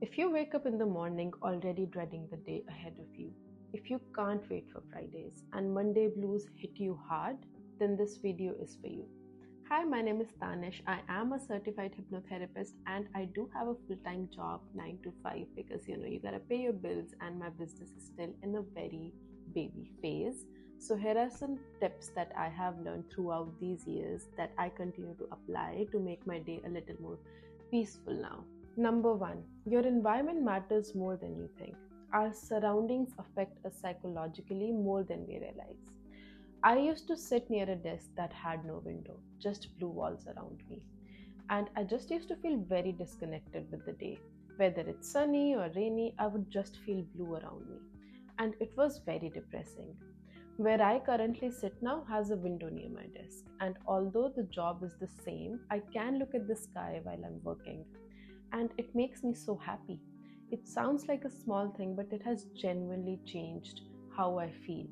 If you wake up in the morning already dreading the day ahead of you, if you can't wait for Fridays and Monday blues hit you hard, then this video is for you. Hi, my name is Tanish. I am a certified hypnotherapist and I do have a full-time job 9 to 5 because you got to pay your bills and my business is still in a very baby phase. So here are some tips that I have learned throughout these years that I continue to apply to make my day a little more peaceful now. Number one, your environment matters more than you think. Our surroundings affect us psychologically more than we realize. I used to sit near a desk that had no window, just blue walls around me. And I just used to feel very disconnected with the day. Whether it's sunny or rainy, I would just feel blue around me. And it was very depressing. Where I currently sit now has a window near my desk, and although the job is the same, I can look at the sky while I'm working, and it makes me so happy. It sounds like a small thing, but it has genuinely changed how I feel.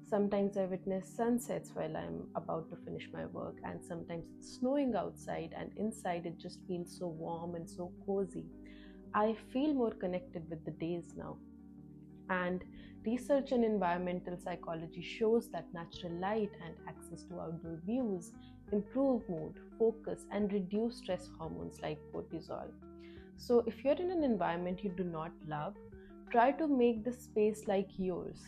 Sometimes I witness sunsets while I'm about to finish my work, and sometimes it's snowing outside, and inside it just feels so warm and so cozy. I feel more connected with the days now. And research in environmental psychology shows that natural light and access to outdoor views improve mood, focus, and reduce stress hormones like cortisol. So, if you're in an environment you do not love, try to make the space like yours.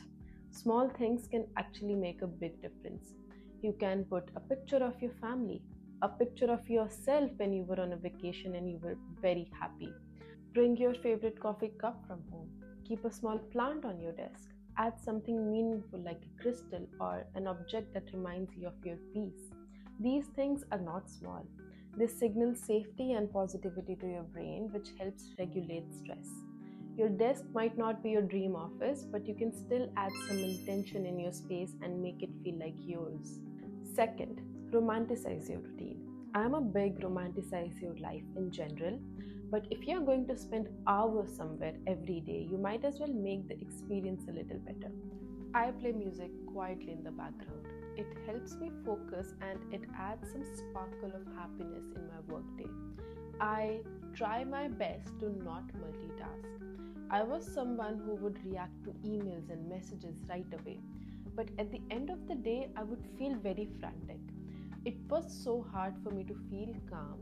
Small things can actually make a big difference. You can put a picture of your family, a picture of yourself when you were on a vacation and you were very happy. Bring your favorite coffee cup from home. Keep a small plant on your desk. Add something meaningful like a crystal or an object that reminds you of your peace. These things are not small. They signal safety and positivity to your brain, which helps regulate stress. Your desk might not be your dream office, but you can still add some intention in your space and make it feel like yours. Second, romanticize your routine. I'm a big romanticize your life in general, but if you're going to spend hours somewhere every day, you might as well make the experience a little better. I play music quietly in the background. It helps me focus and it adds some sparkle of happiness in my workday. I try my best to not multitask. I was someone who would react to emails and messages right away, but at the end of the day, I would feel very frantic. It was so hard for me to feel calm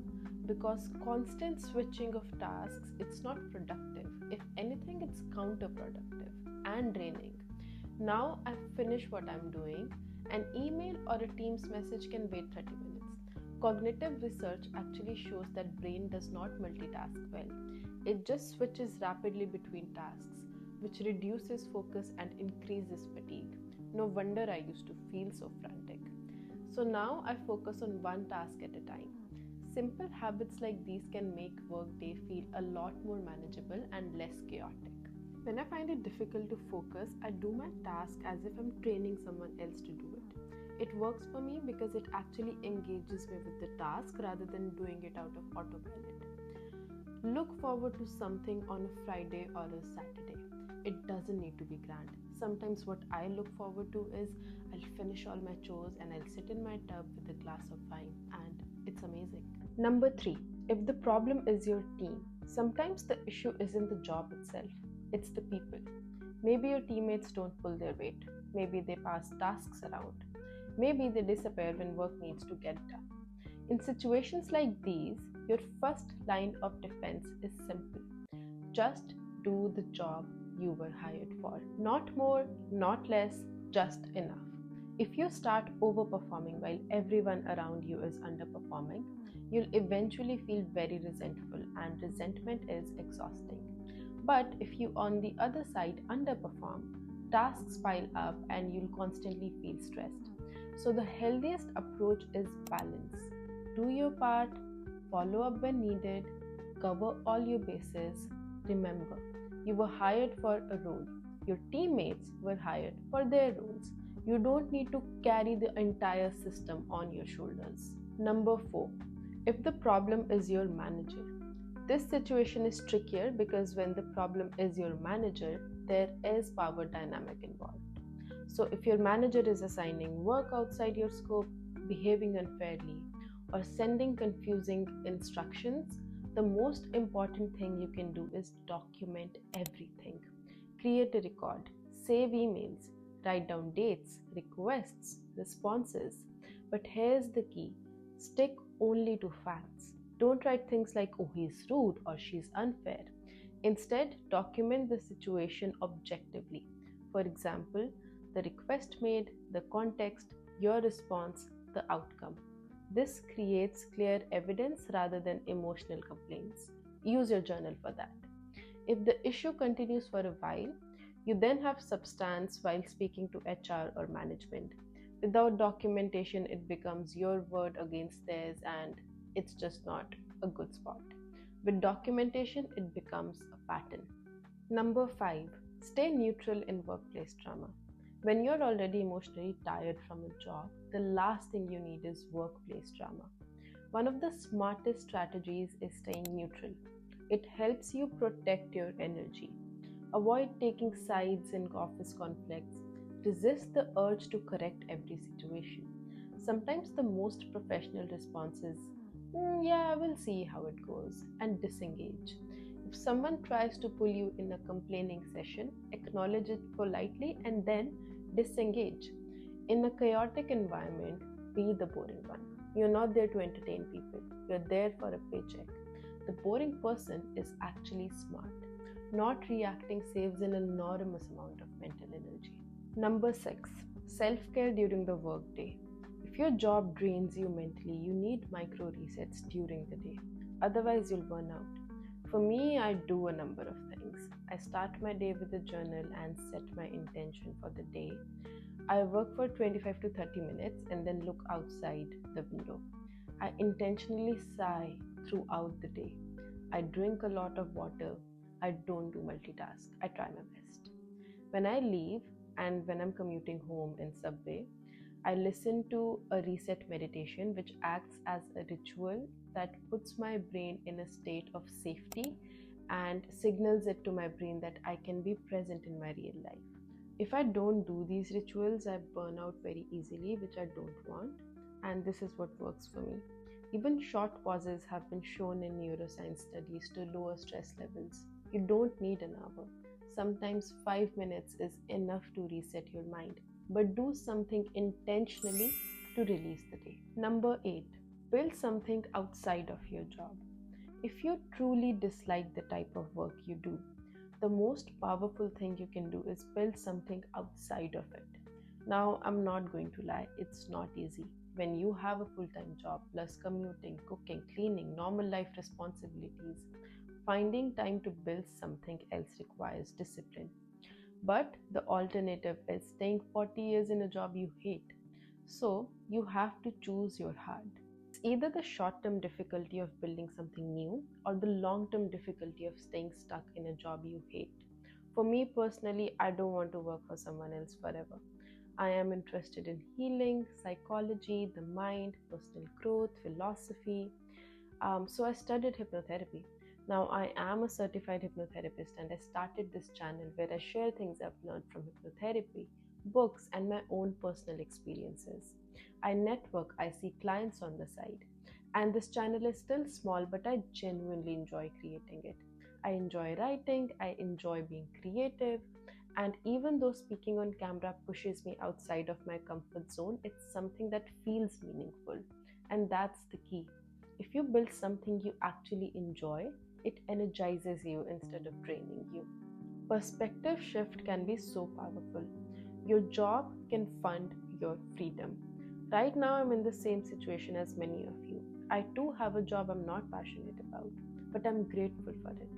because constant switching of tasks, it's not productive. If anything, it's counterproductive and draining. Now I've finished what I'm doing. An email or a Teams message can wait 30 minutes. Cognitive research actually shows that brain does not multitask well. It just switches rapidly between tasks, which reduces focus and increases fatigue. No wonder I used to feel so frantic. So now I focus on one task at a time. Simple habits like these can make workday feel a lot more manageable and less chaotic. When I find it difficult to focus, I do my task as if I'm training someone else to do it. It works for me because it actually engages me with the task rather than doing it out of autopilot. Look forward to something on a Friday or a Saturday. It doesn't need to be grand. Sometimes what I look forward to is I'll finish all my chores and I'll sit in my tub with a glass of wine, and it's amazing. Number three, if the problem is your team, sometimes the issue isn't the job itself, it's the people. Maybe your teammates don't pull their weight. Maybe they pass tasks around. Maybe they disappear when work needs to get done. In situations like these, your first line of defense is simple. Just do the job you were hired for. Not more, not less, just enough. If you start overperforming while everyone around you is underperforming, you'll eventually feel very resentful, and resentment is exhausting. But if you, on the other side, underperform, tasks pile up and you'll constantly feel stressed. So, the healthiest approach is balance. Do your part, follow up when needed, cover all your bases. Remember, you were hired for a role. Your teammates were hired for their roles. You don't need to carry the entire system on your shoulders. Number 4. If the problem is your manager. This situation is trickier because when the problem is your manager, there is power dynamic involved. So if your manager is assigning work outside your scope, behaving unfairly, or sending confusing instructions, The most important thing you can do is document everything. Create a record, save emails, write down dates, requests, responses. But here's the key, stick only to facts. Don't write things like, oh, he's rude or she's unfair. Instead, document the situation objectively. For example, the request made, the context, your response, the outcome. This creates clear evidence rather than emotional complaints. Use your journal for that. If the issue continues for a while, you then have substance while speaking to HR or management. Without documentation, it becomes your word against theirs, and it's just not a good spot. With documentation, it becomes a pattern. Number 5, stay neutral in workplace drama. When you're already emotionally tired from a job, the last thing you need is workplace drama. One of the smartest strategies is staying neutral. It helps you protect your energy. Avoid taking sides in office conflicts. Resist the urge to correct every situation. Sometimes the most professional response is, yeah, we'll see how it goes, and disengage. If someone tries to pull you in a complaining session, acknowledge it politely and then disengage. In a chaotic environment, be the boring one. You're not there to entertain people, you're there for a paycheck. The boring person is actually smart. Not reacting saves an enormous amount of mental energy. Number 6, self care during the workday. If your job drains you mentally, you need micro resets during the day. Otherwise, you'll burn out. For me, I do a number of things. I start my day with a journal and set my intention for the day. I work for 25 to 30 minutes and then look outside the window. I intentionally sigh throughout the day. I drink a lot of water. I don't do multitask. I try my best. When I leave and when I'm commuting home in subway, I listen to a reset meditation which acts as a ritual that puts my brain in a state of safety and signals it to my brain that I can be present in my real life. If I don't do these rituals, I burn out very easily, which I don't want, and this is what works for me. Even short pauses have been shown in neuroscience studies to lower stress levels. You don't need an hour. Sometimes 5 minutes is enough to reset your mind, but do something intentionally to release the day. Number 8, build something outside of your job. If you truly dislike the type of work you do, the most powerful thing you can do is build something outside of it. Now, I'm not going to lie, it's not easy. When you have a full-time job plus commuting, cooking, cleaning, normal life responsibilities, finding time to build something else requires discipline. But the alternative is staying 40 years in a job you hate. So you have to choose your heart. It's either the short-term difficulty of building something new or the long-term difficulty of staying stuck in a job you hate. For me personally, I don't want to work for someone else forever. I am interested in healing, psychology, the mind, personal growth, philosophy. So I studied hypnotherapy. Now I am a certified hypnotherapist and I started this channel where I share things I've learned from hypnotherapy, books, and my own personal experiences. I network, I see clients on the side. And this channel is still small, but I genuinely enjoy creating it. I enjoy writing, I enjoy being creative, and even though speaking on camera pushes me outside of my comfort zone, it's something that feels meaningful. And that's the key. If you build something you actually enjoy, it energizes you instead of draining you. Perspective shift can be so powerful. Your job can fund your freedom. Right now, I'm in the same situation as many of you. I too have a job I'm not passionate about, but I'm grateful for it.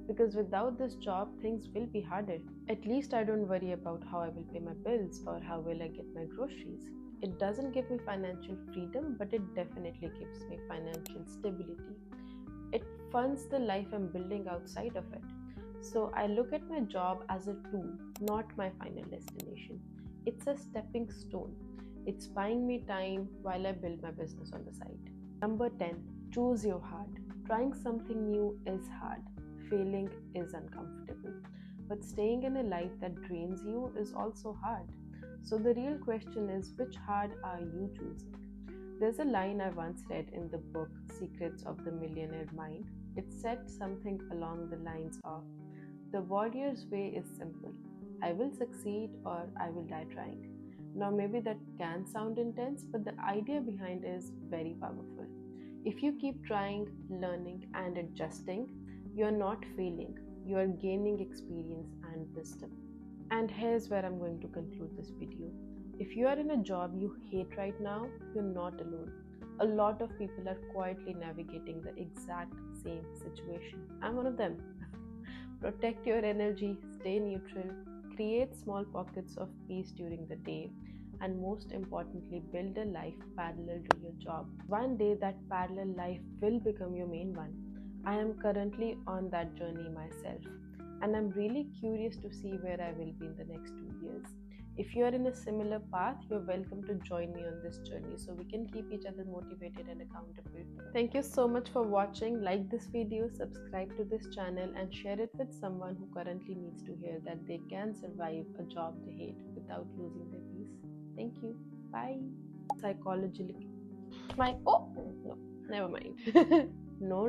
Because without this job, things will be harder. At least I don't worry about how I will pay my bills or how will I get my groceries. It doesn't give me financial freedom, but it definitely gives me financial stability. It funds the life I'm building outside of it. So I look at my job as a tool, not my final destination. It's a stepping stone. It's buying me time while I build my business on the side. Number 10, choose your heart. Trying something new is hard. Failing is uncomfortable. But staying in a life that drains you is also hard. So the real question is, which heart are you choosing? There's a line I once read in the book Secrets of the Millionaire Mind. It said something along the lines of, "The warrior's way is simple. I will succeed or I will die trying." Now, maybe that can sound intense, but the idea behind it is very powerful. If you keep trying, learning, and adjusting, you're not failing, you are gaining experience and wisdom. And here's where I'm going to conclude this video. If you are in a job you hate right now, you're not alone. A lot of people are quietly navigating the exact same situation. I'm one of them. Protect your energy, stay neutral, create small pockets of peace during the day, and most importantly, build a life parallel to your job. One day, that parallel life will become your main one. I am currently on that journey myself, and I'm really curious to see where I will be in the next 2 years. If you are in a similar path, you're welcome to join me on this journey so we can keep each other motivated and accountable. Thank you so much for watching. Like this video, subscribe to this channel, and share it with someone who currently needs to hear that they can survive a job they hate without losing their peace. Thank you. Bye. Psychologically. No, never mind. No.